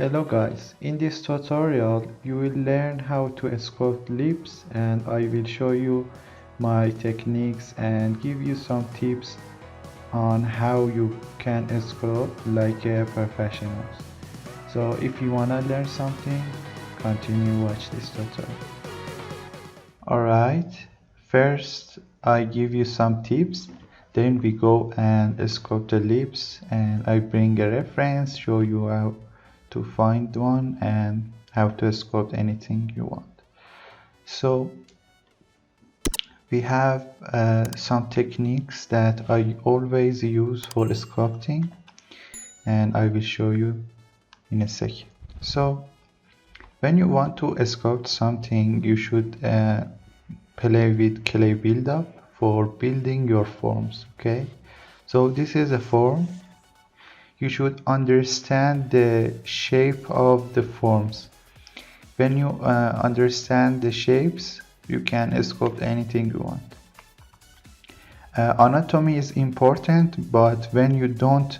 Hello guys, in this tutorial you will learn how to sculpt lips, and I will show you my techniques and give you some tips on how you can sculpt like a professional. So if you wanna learn something, continue watch this tutorial. Alright, first I give you some tips, then we go and sculpt the lips, and I bring a reference, show you how to find one and how to sculpt anything you want. So we have some techniques that I always use for sculpting, and I will show you in a second. So when you want to sculpt something, you should play with clay buildup for building your forms. Okay, so this is a form. You should understand the shape of the forms. When you understand the shapes, you can sculpt anything you want. Anatomy is important, but when you don't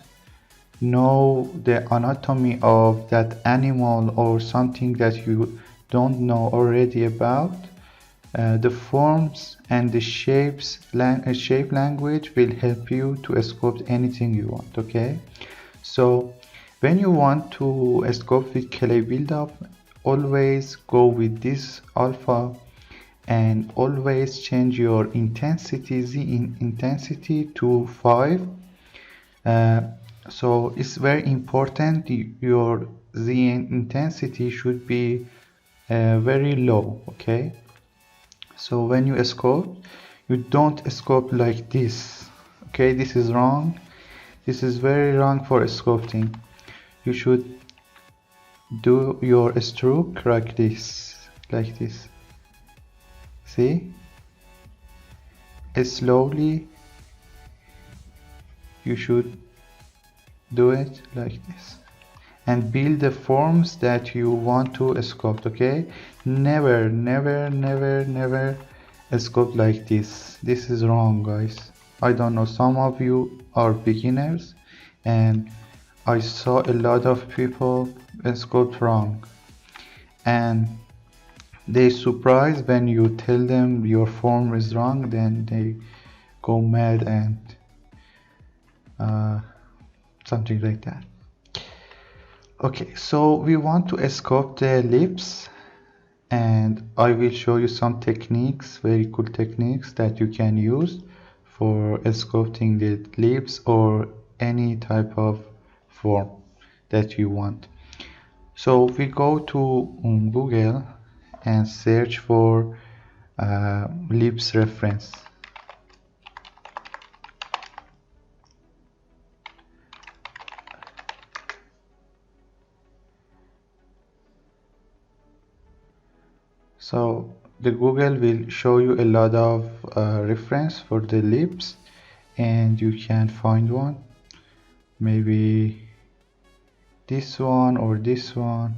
know the anatomy of that animal or something that you don't know already about, the forms and the shapes shape language will help you to sculpt anything you want. Okay, so when you want to sculpt with clay buildup, always go with this alpha and always change your intensity intensity to 5. So it's very important your Z intensity should be very low. Okay, so when you sculpt, you don't sculpt like this. Okay, this is wrong. This is very wrong for sculpting. You should do your stroke like this, see, slowly you should do it like this and build the forms that you want to sculpt. Okay, never sculpt like this. This is wrong, guys. I don't know, some of you are beginners and I saw a lot of people sculpt wrong, and they surprised when you tell them your form is wrong. Then they go mad and something like that. Okay, so we want to sculpt the lips, and I will show you some techniques, very cool techniques that you can use for sculpting the lips or any type of form that you want. So we go to Google and search for lips reference. So the Google will show you a lot of reference for the lips, and you can find one, maybe this one or this one,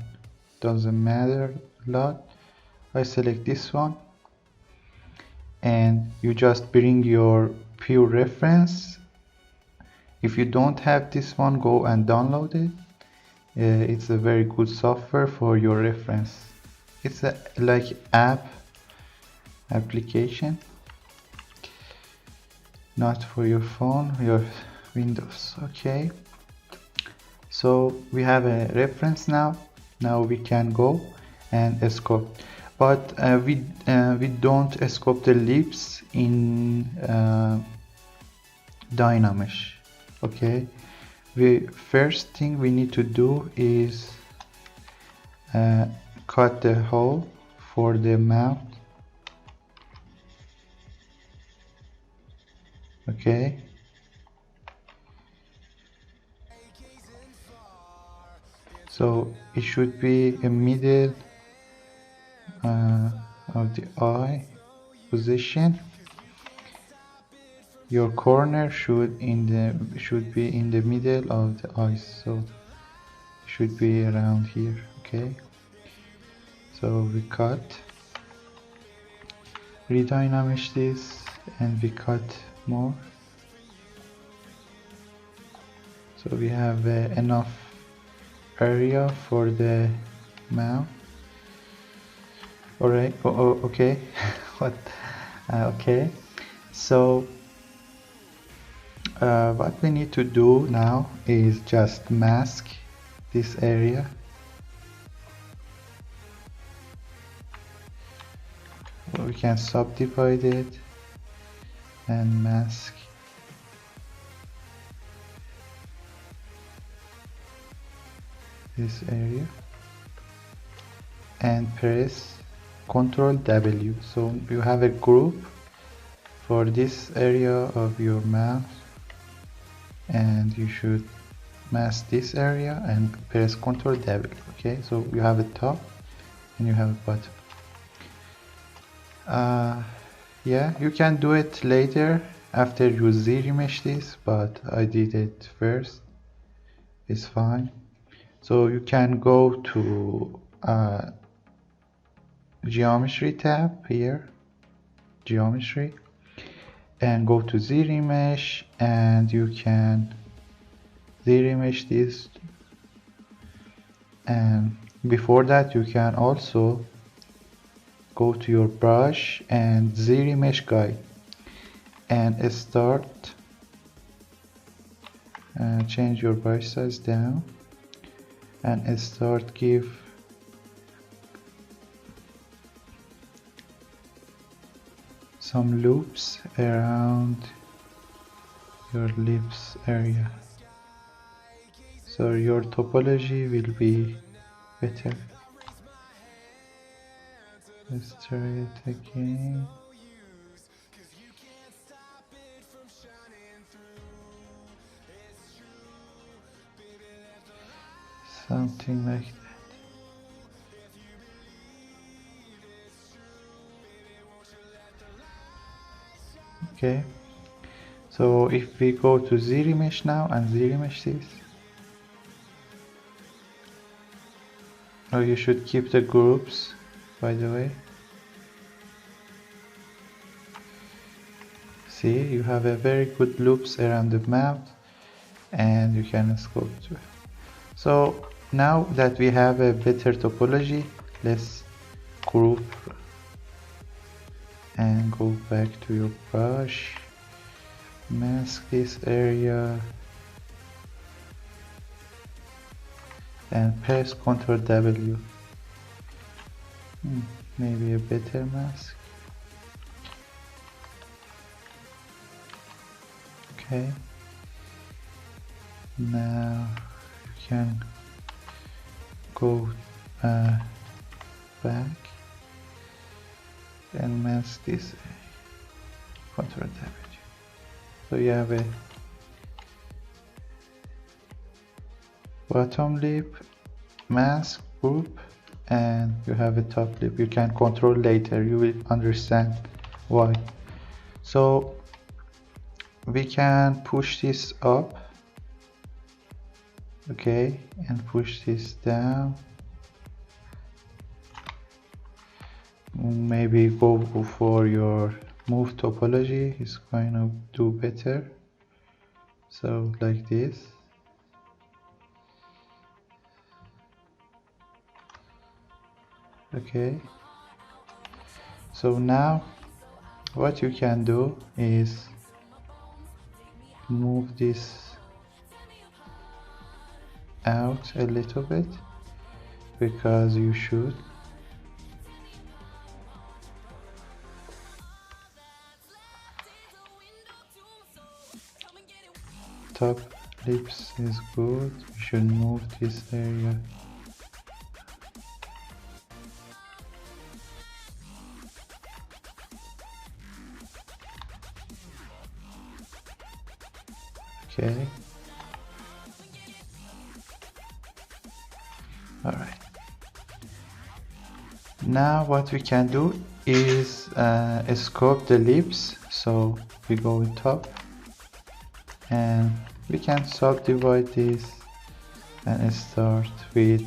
doesn't matter a lot. I select this one, and you just bring your pure reference. If you don't have this one, go and download it. It's a very good software for your reference. It's a like application, not for your phone, your Windows. Okay, so we have a reference now. Now we can go and sculpt, but we don't sculpt the lips in Dynamesh. Okay, the first thing we need to do is cut the hole for the mouth. Okay, so it should be a middle of the eye position. Your corner should be in the middle of the eyes, so it should be around here. Okay, so we cut, redynamish this, and we cut more. So we have enough area for the mount. Alright, okay. What? Okay, so what we need to do now is just mask this area. We can subdivide it and mask this area and press Ctrl W. So you have a group for this area of your mouse, and you should mask this area and press Ctrl W. Okay, so you have a top and you have a bottom. Yeah, you can do it later after you Z-remesh this, but I did it first. It's fine. So you can go to geometry tab here, geometry, and go to Z-remesh, and you can Z-remesh this. And before that, you can also go to your brush and Z-remesh guide and start change your brush size down and start give some loops around your lips area, so your topology will be better. Let's try it again. Something like that. Okay, so if we go to Z-remesh now and Z-remesh this, you should keep the groups, by the way. See, you have a very good loops around the mouth, and you can sculpt. So now that we have a better topology, let's group and go back to your brush, mask this area and press Ctrl W. Maybe a better mask. Okay, now you can go back and mask this Ctrl W. So you have a bottom lip, mask, group, and you have a top lip. You can control later, you will understand why. So we can push this up, okay, and push this down. Maybe go for your move topology, it's going to do better. So like this. Okay, so now what you can do is move this out a little bit, because you should. Top lips is good, you should move this area. Okay. Alright. Now what we can do is sculpt the lips. So we go with top and we can subdivide this and start with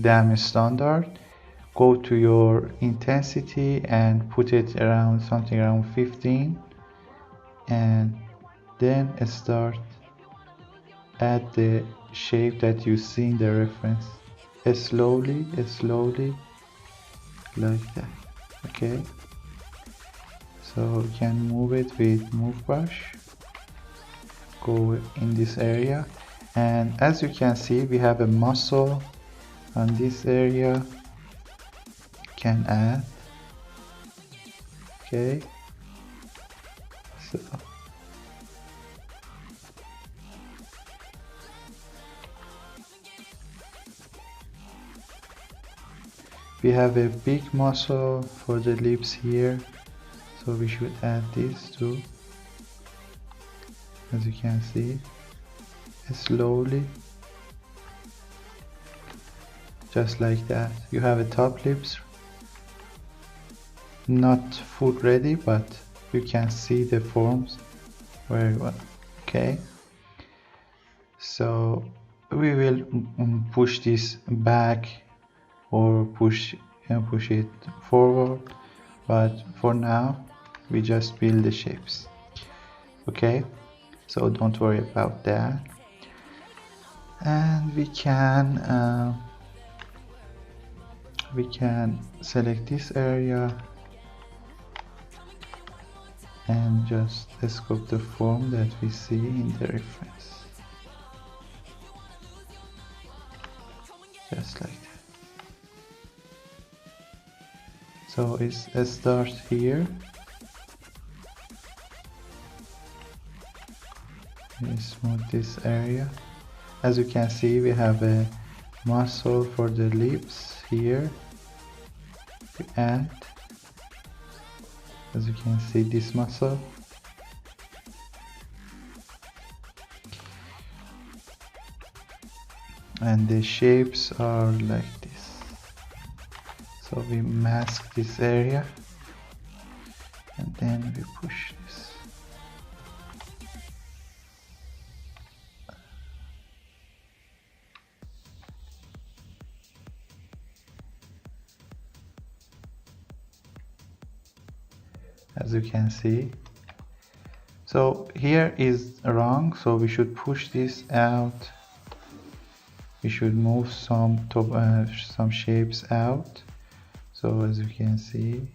dam standard. Go to your intensity and put it around something around 15, and then start add the shape that you see in the reference. Slowly, like that. Okay, so you can move it with move brush, go in this area, and as you can see we have a muscle on this area. Can add. Okay, so we have a big muscle for the lips here, so we should add this too. As you can see, slowly, just like that. You have a top lips, not full ready, but you can see the forms very well. Okay, so we will push this back or push it forward, but for now we just build the shapes. Okay, so don't worry about that. And we can select this area and just sculpt the form that we see in the reference, just like that. So it's a start here. We smooth this area. As you can see, we have a muscle for the lips here to add. As you can see, this muscle. And the shapes are like this. So we mask this area and then we push this. As you can see, so here is wrong, so we should push this out. We should move some shapes out. So as you can see,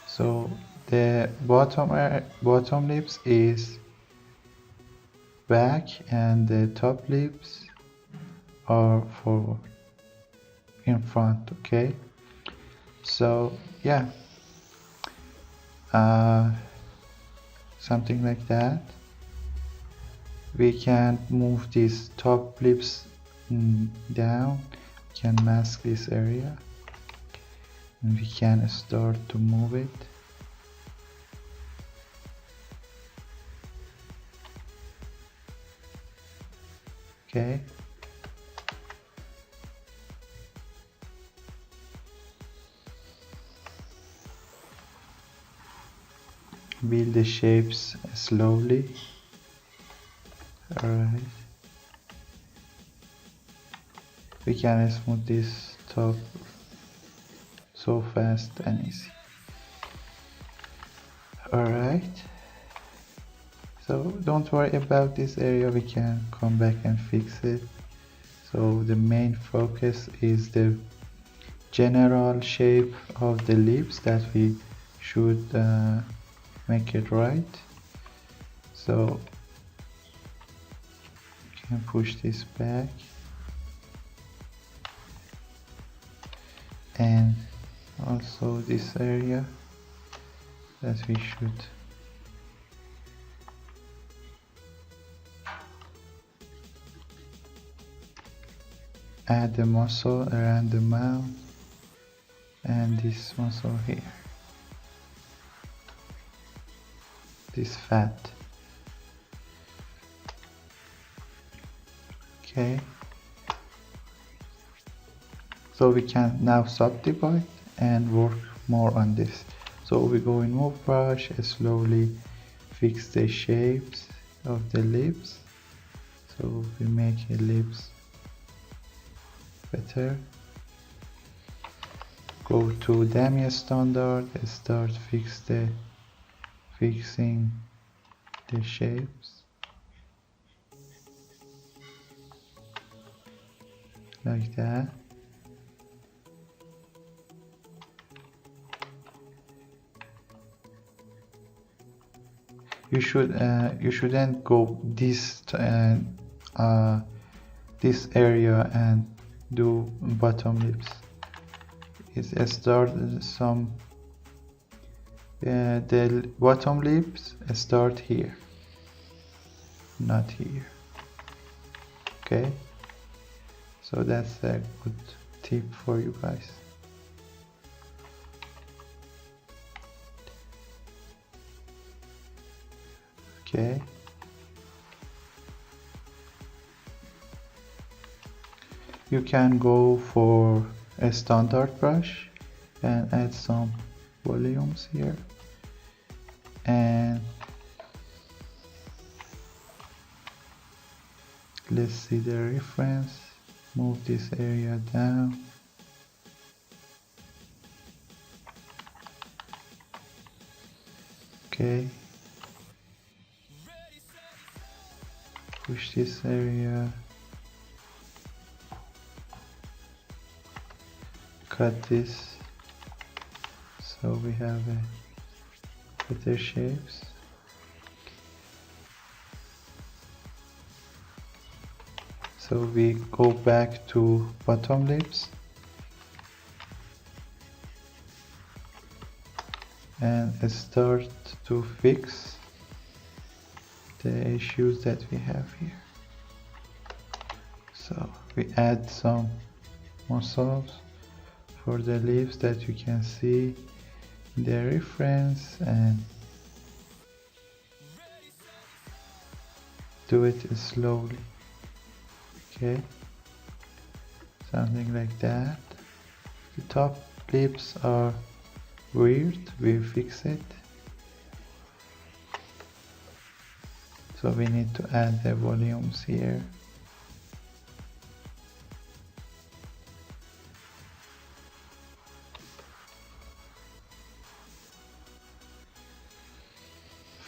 so the bottom lips is back and the top lips are forward, in front. Okay, so yeah, something like that. We can move these top lips down. We can mask this area and we can start to move it. Okay, build the shapes slowly. Alright, we can smooth this top so fast and easy. Alright, so don't worry about this area, we can come back and fix it. So the main focus is the general shape of the lips that we should make it right. So and push this back and also this area that we should add the muscle around the mouth and this muscle here, this fat. Okay, so we can now subdivide and work more on this. So we go in move brush, slowly fix the shapes of the lips. So we make the lips better. Go to demi standard, start fix the fixing the shapes like that. You shouldn't go this this area and do bottom lips. The bottom lips start here, not here. Okay, so that's a good tip for you guys. Okay, you can go for a standard brush and add some volumes here, and let's see the reference. Move this area down. Okay, push this area, cut this so we have better shapes. So we go back to bottom lips and start to fix the issues that we have here. So we add some muscles for the lips that you can see the reference, and do it slowly. Okay, something like that. The top lips are weird, we fix it. So we need to add the volumes here.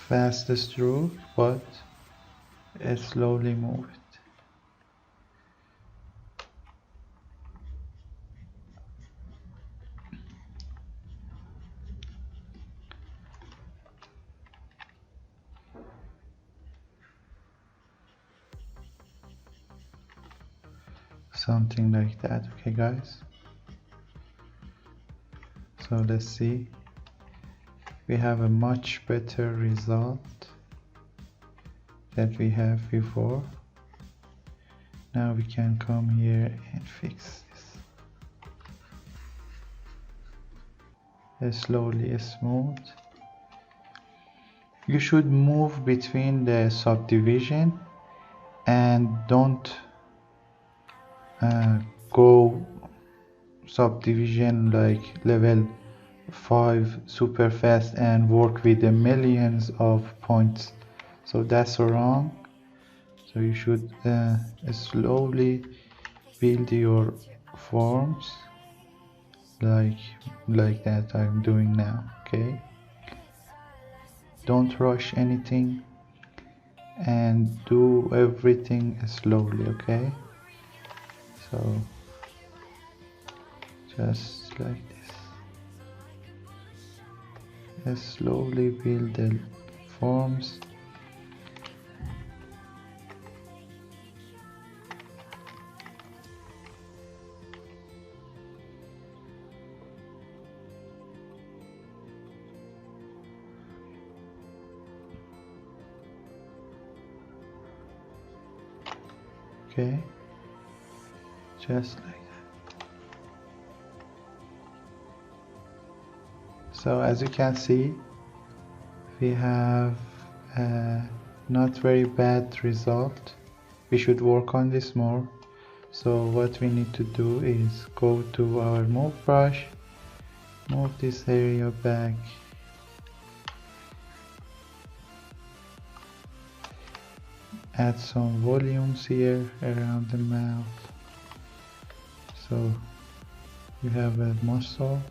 Fast stroke, but slowly move it. Something like that. Okay guys, so let's see, we have a much better result that we have before. Now we can come here and fix this. Slowly smooth. You should move between the subdivision and don't go subdivision like level 5 super fast and work with the millions of points. So that's wrong. So you should slowly build your forms like that I'm doing now. Okay, don't rush anything and do everything slowly. Okay, so just like this, slowly build the forms. Okay, just like that. So as you can see, we have a not very bad result. We should work on this more. So what we need to do is go to our move brush, move this area back, add some volumes here around the mouth, so you have a muscle.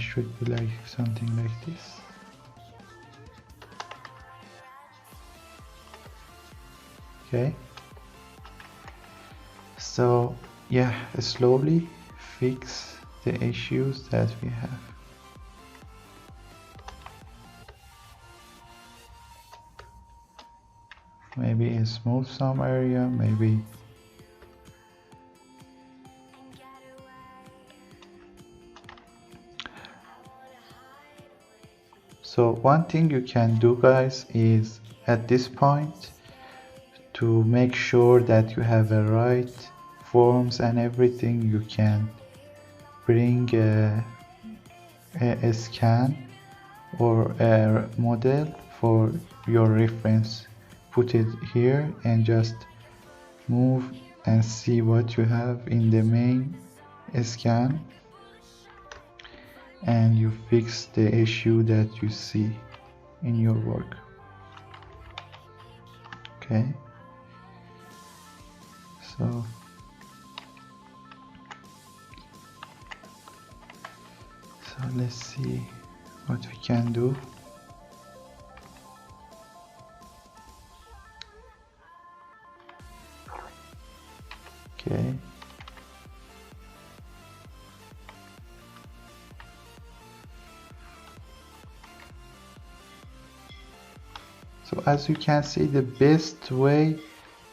should be like something like this. Okay, so yeah, slowly fix the issues that we have. Maybe smooth some area, maybe so one thing you can do, guys, is at this point to make sure that you have the right forms and everything, you can bring a scan or a model for your reference, put it here and just move and see what you have in the main scan, and you fix the issue that you see in your work. Okay, so let's see what we can do. Okay, so as you can see, the best way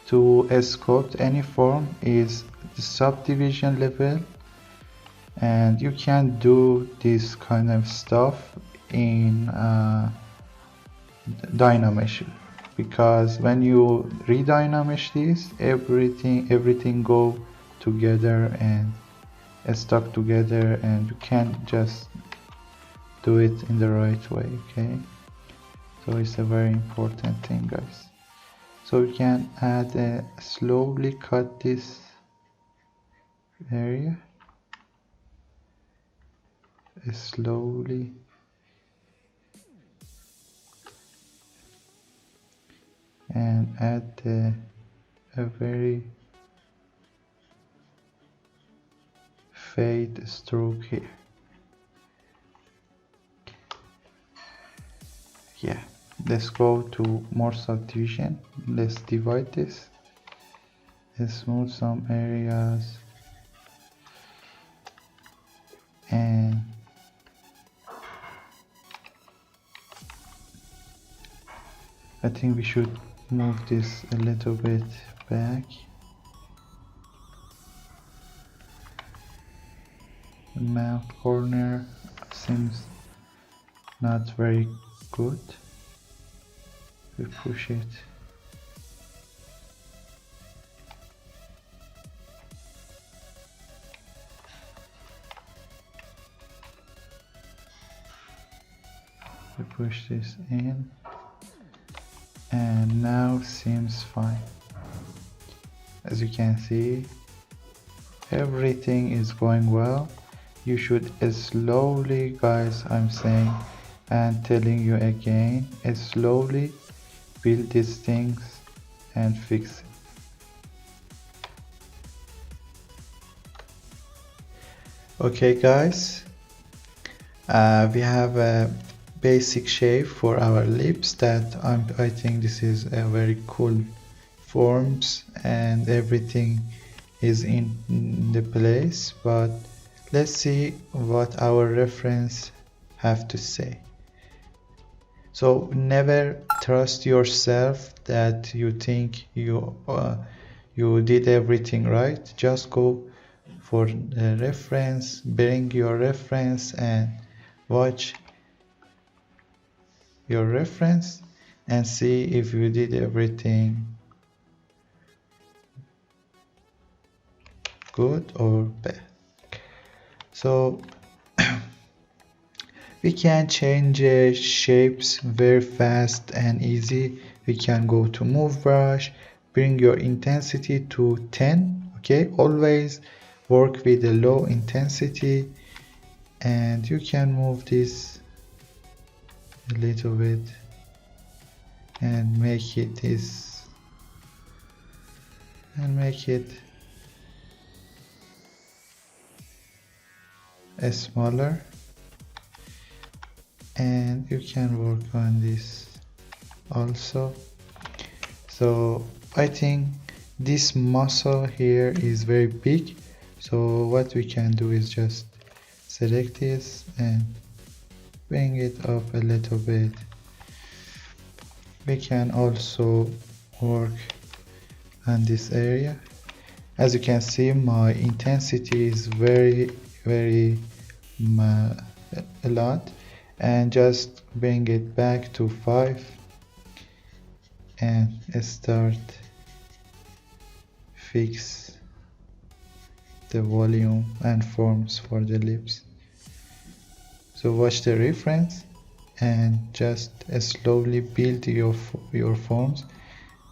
to sculpt any form is the subdivision level, and you can do this kind of stuff in Dynamesh, because when you redynamesh this, everything go together and stuck together, and you can't just do it in the right way. Okay, so it's a very important thing, guys. So we can add slowly cut this area, slowly, and add a very fade stroke here. Yeah, let's go to more subdivision. Let's divide this, let's smooth some areas, and I think we should move this a little bit back. The mouth corner seems not very good. We push it. We push this in, and now seems fine. As you can see, everything is going well. You should slowly, guys, I'm saying and telling you again, slowly build these things and fix it. Okay, guys, we have a basic shape for our lips that I think this is a very cool forms, and everything is in the place, but let's see what our reference have to say. So never trust yourself that you think you did everything right. Just go for the reference, bring your reference and watch your reference and see if you did everything good or bad. So we can change shapes very fast and easy. We can go to move brush, bring your intensity to 10. Okay, always work with a low intensity, and you can move this a little bit and make it this, and make it smaller. and you can work on this also. So I think this muscle here is very big, so what we can do is just select this and bring it up a little bit. We can also work on this area. As you can see, my intensity is very a lot, and just bring it back to 5 and start fix the volume and forms for the lips. So watch the reference and just slowly build your forms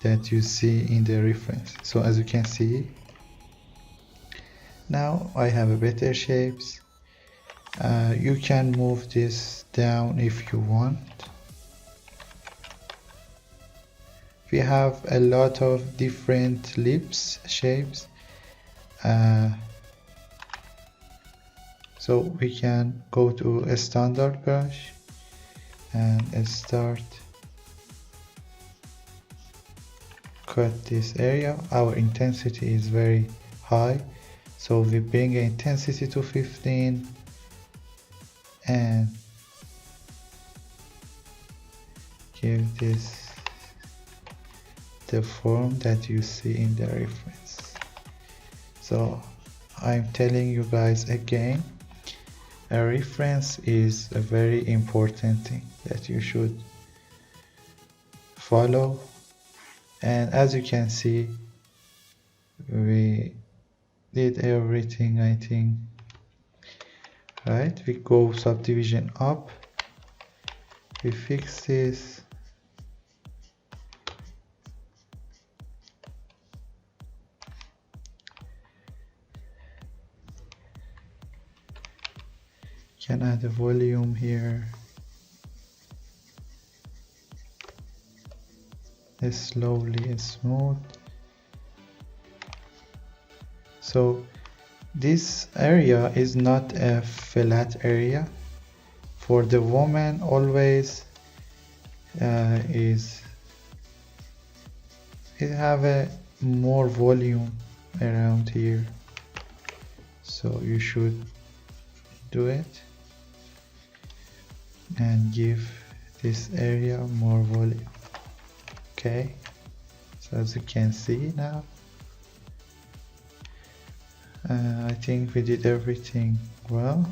that you see in the reference. So as you can see, now I have a better shapes. You can move this down if you want. We have a lot of different lips shapes, so we can go to a standard brush and start cut this area. Our intensity is very high, so we bring the intensity to 15 and give this the form that you see in the reference. So I'm telling you guys again, a reference is a very important thing that you should follow. And as you can see, we did everything, I think. Right, we go subdivision up, we fix this, can add a volume here, slowly smooth. So this area is not a flat area. For the woman always it have a more volume around here, so you should do it and give this area more volume. Okay, so as you can see now, I think we did everything well.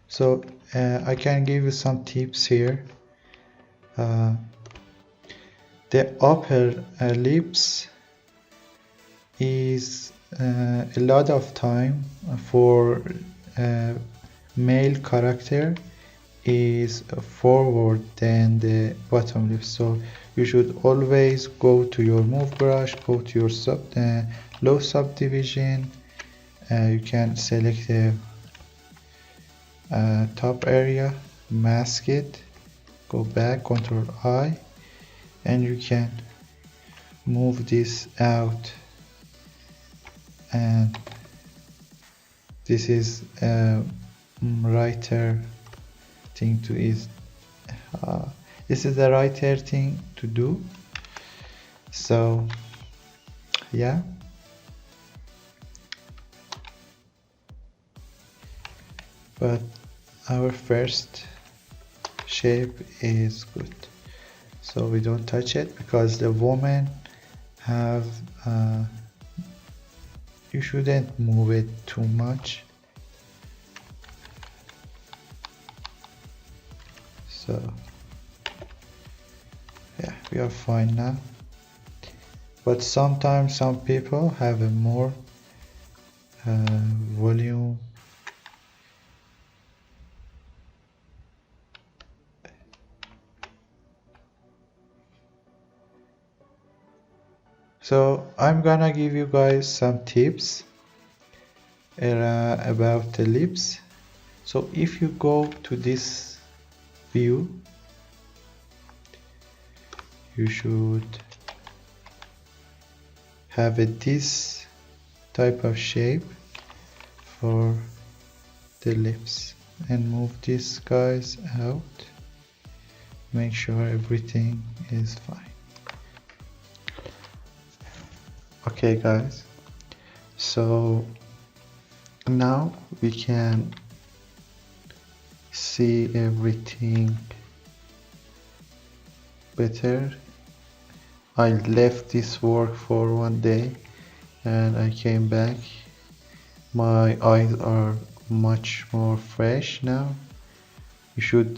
So I can give you some tips here. The upper lips is a lot of time for male character is forward than the bottom lip, so you should always go to your move brush, go to your low subdivision. You can select the top area, mask it, go back, Ctrl I, and you can move this out, and this is a writer thing to is this is the writer thing to do. So yeah, but our first shape is good, so we don't touch it because the woman have you shouldn't move it too much. So yeah, we are fine now, but sometimes some people have a more volume. So I'm gonna give you guys some tips about the lips. So if you go to this view, you should have this type of shape for the lips and move these guys out. Make sure everything is fine. Okay guys, so now we can see everything better. I left this work for one day and I came back. My eyes are much more fresh now. You should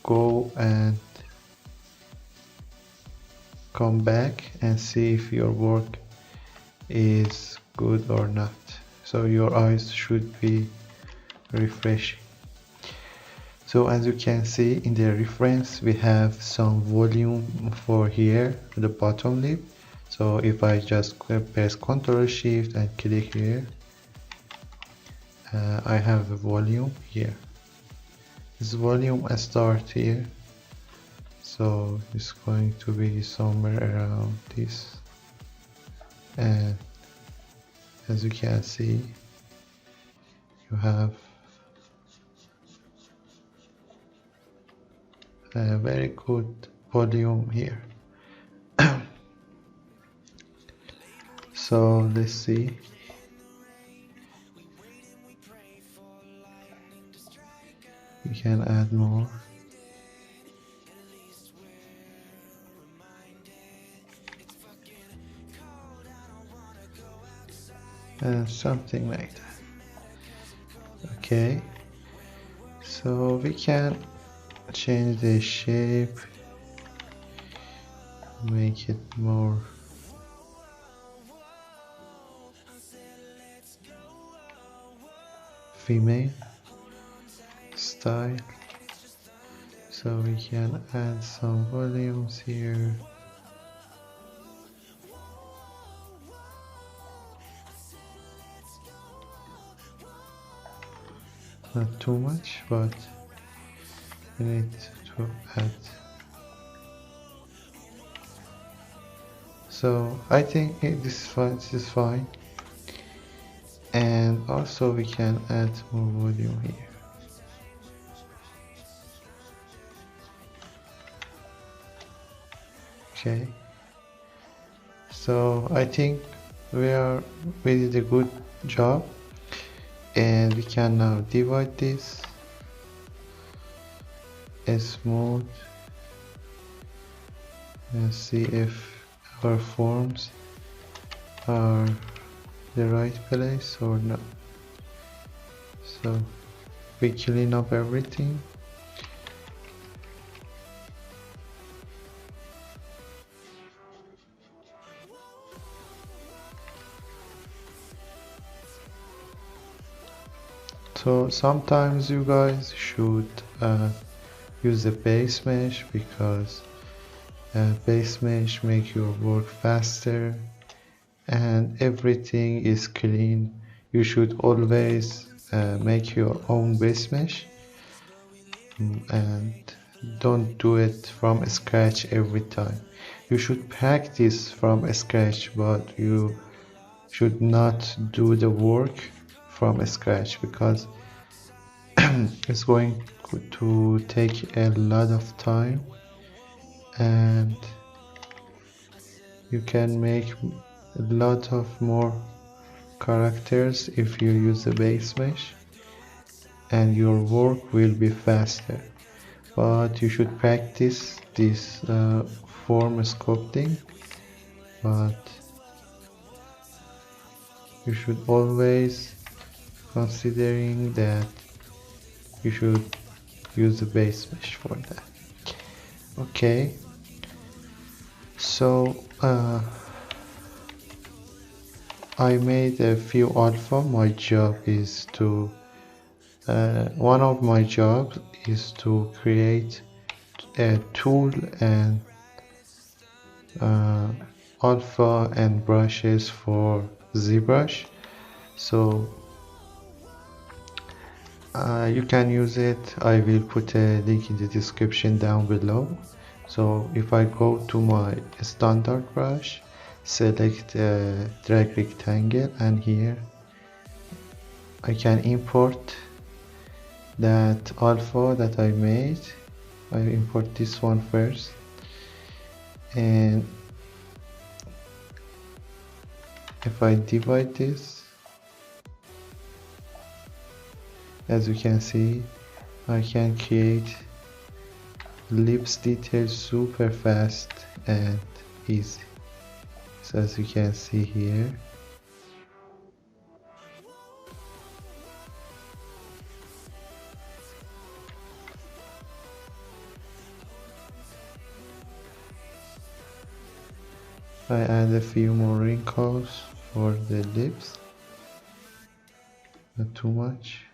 go and come back and see if your work is good or not. So your eyes should be refreshing. So as you can see in the reference, we have some volume for here, the bottom lip. So if I just press Ctrl Shift and click here, I have the volume here. This volume start here, so it's going to be somewhere around this, and as you can see, you have a very good volume here. So let's see. We can add more. And something like that. Okay. So we can change the shape, make it more female style. So we can add some volumes here. Not too much, but we need to add. So I think this is fine. And also we can add more volume here. Okay. So I think we did a good job, and we can now divide this smooth and see if our forms are the right place or not. So we clean up everything. So sometimes you guys should use the base mesh, because base mesh make your work faster and everything is clean. You should always make your own base mesh and don't do it from scratch every time. You should practice from scratch, but you should not do the work from scratch, because it's going to take a lot of time, and you can make a lot of more characters if you use the base mesh, and your work will be faster. But you should practice this form sculpting, but you should always considering that you should use the base mesh for that. Okay, so I made a few alpha. My job is to one of my jobs is to create a tool and alpha and brushes for Zbrush. So you can use it. I will put a link in the description down below. So if I go to my standard brush, select drag rectangle, and here I can import that alpha that I made. I import this one first, and if I divide this, as you can see, I can create lips details super fast and easy. So as you can see here, I add a few more wrinkles for the lips, not too much.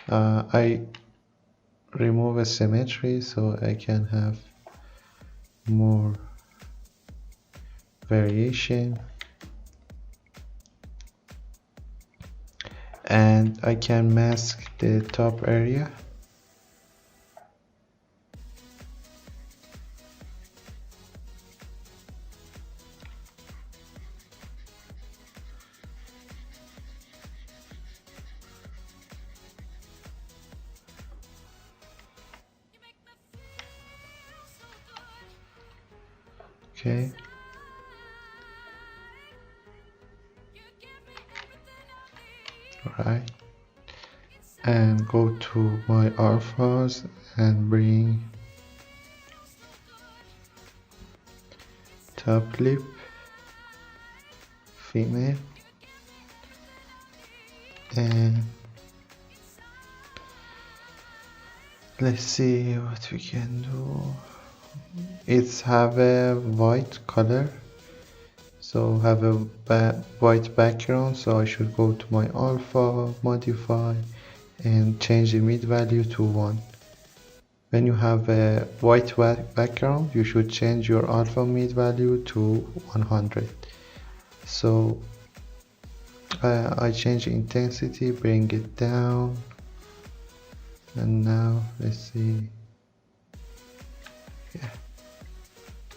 I remove a symmetry so I can have more variation, and I can mask the top area. Okay. Alright. And go to my alphas and bring top lip, female, and let's see what we can do. It's have a white color, so have a white background, so I should go to my alpha, modify, and change the mid value to 1. When you have a white background, you should change your alpha mid value to 100. So I change intensity, bring it down, and now let's see. Yeah,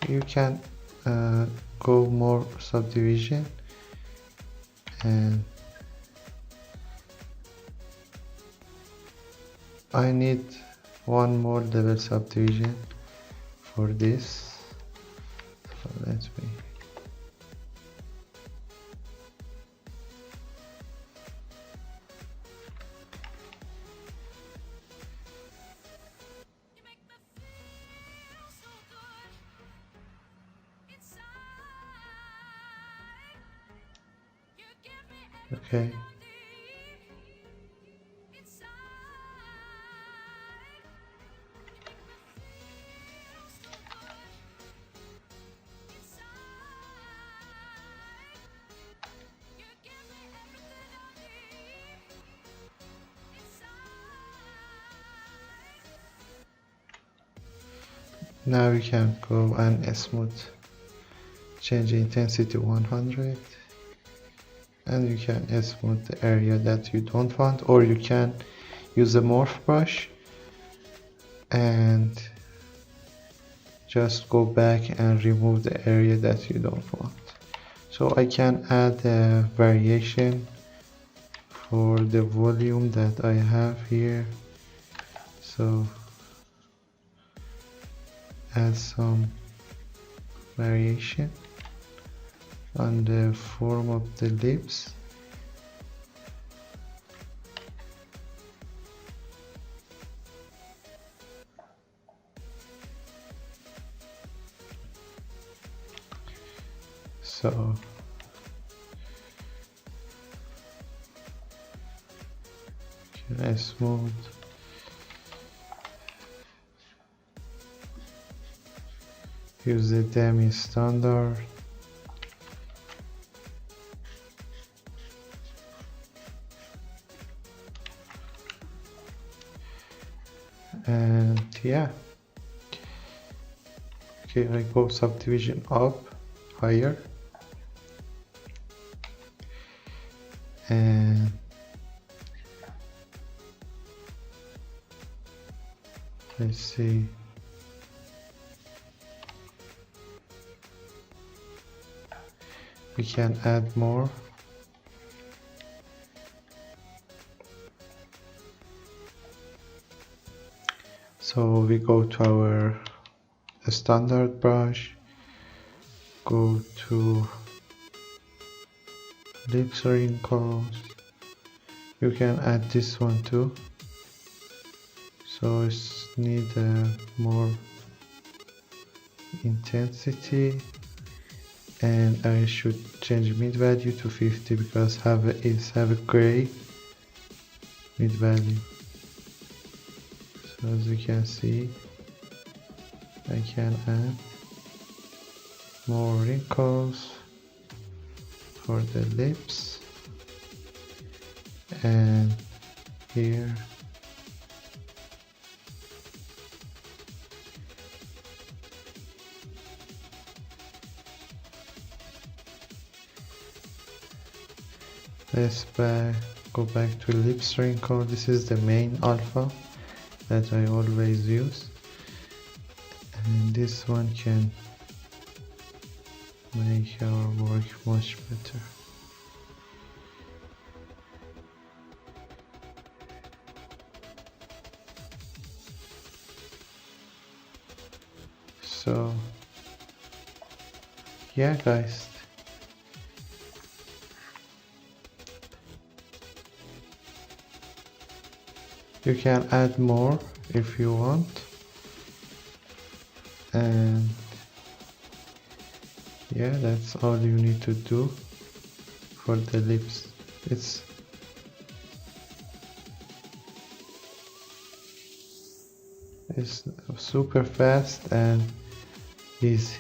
you can go more subdivision, and I need one more level subdivision for this. So let me okay. Now we can go and smooth, change the intensity to 100, and you can smooth the area that you don't want, or you can use a morph brush and just go back and remove the area that you don't want. So I can add a variation for the volume that I have here. So add some variation on the form of the lips. So can I smooth? Use the demi standard. And yeah, okay, I go subdivision up higher, and let's see, we can add more. So we go to our standard brush, go to lips wrinkles. You can add this one too, so it's need more intensity, and I should change mid value to 50 because have a gray mid value. So as you can see, I can add more wrinkles for the lips, and here let's go back to lips wrinkle. This is the main alpha that I always use, and this one can make our work much better. So yeah guys, you can add more if you want, and yeah, that's all you need to do for the lips. It's super fast and easy.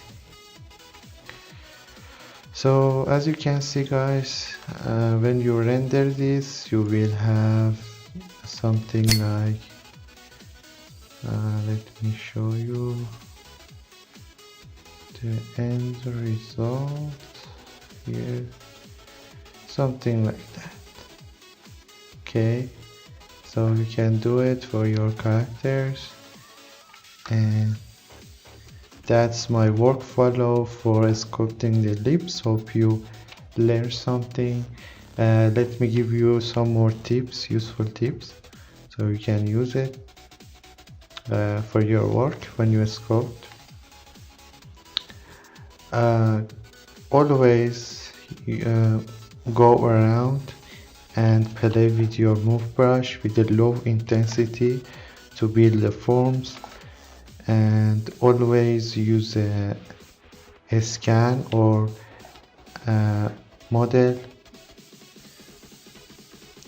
So as you can see guys, when you render this, you will have something like let me show you the end result here, something like that. Okay, so you can do it for your characters, and that's my workflow for sculpting the lips. Hope you learned something. Let me give you some more tips, useful tips, so you can use it for your work when you sculpt. Always go around and play with your move brush with a low intensity to build the forms, and always use a scan or a model.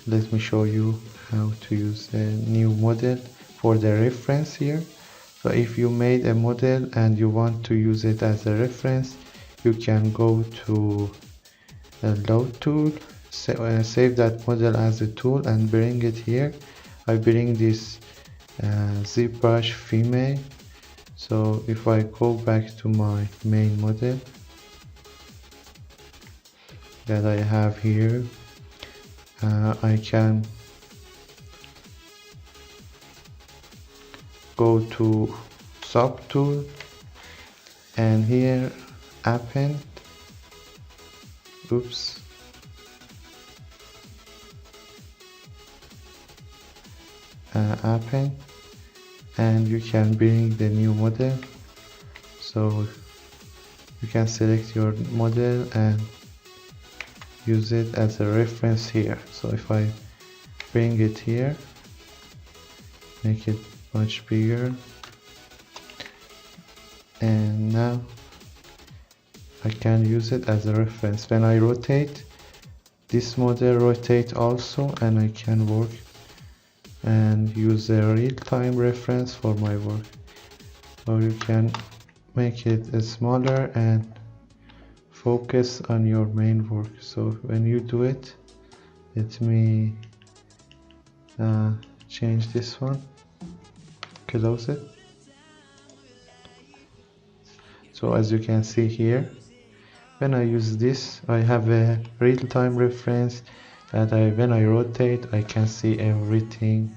Let me show you how to use a new model for the reference here. So if you made a model and you want to use it as a reference, you can go to the load tool, save that model as a tool and bring it here. I bring this Zbrush female. So if I go back to my main model that I have here, I can go to sub tool, and here append, append, and you can bring the new model. So you can select your model and use it as a reference here. So if I bring it here, make it much bigger, and now I can use it as a reference. When I rotate, this model rotate also, and I can work and use a real-time reference for my work. Or you can make it smaller and focus on your main work. So when you do it, let me change this one, close it. So as you can see here, when I use this, I have a real-time reference that when I rotate, I can see everything,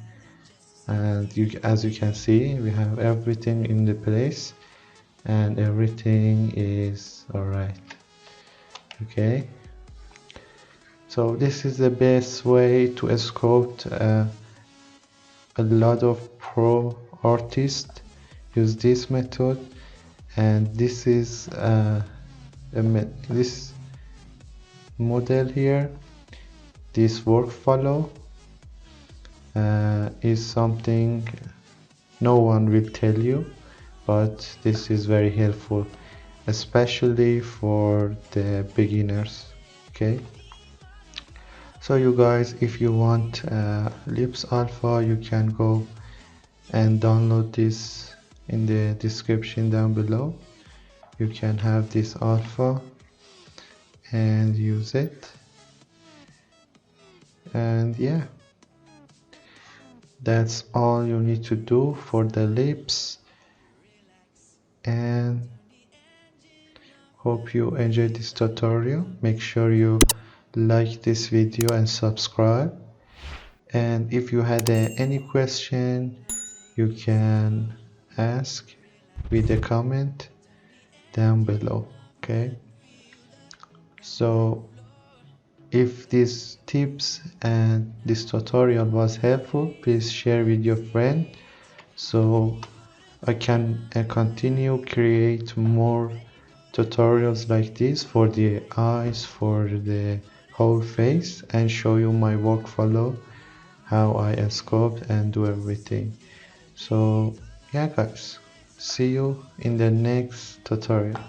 and as you can see, we have everything in the place and everything is alright. Okay, so this is the best way to sculpt a lot of pro artist use this method, and this is this model here. This workflow is something no one will tell you, but this is very helpful, especially for the beginners. Okay, so you guys, if you want Lips Alpha, you can go and download this in the description down below. You can have this alpha and use it, and yeah, that's all you need to do for the lips. And hope you enjoyed this tutorial. Make sure you like this video and subscribe, and if you had any question, you can ask with a comment down below. Okay, so if these tips and this tutorial was helpful, please share with your friend so I can continue create more tutorials like this for the eyes, for the whole face, and show you my workflow, how I sculpt and do everything. So yeah guys, see you in the next tutorial.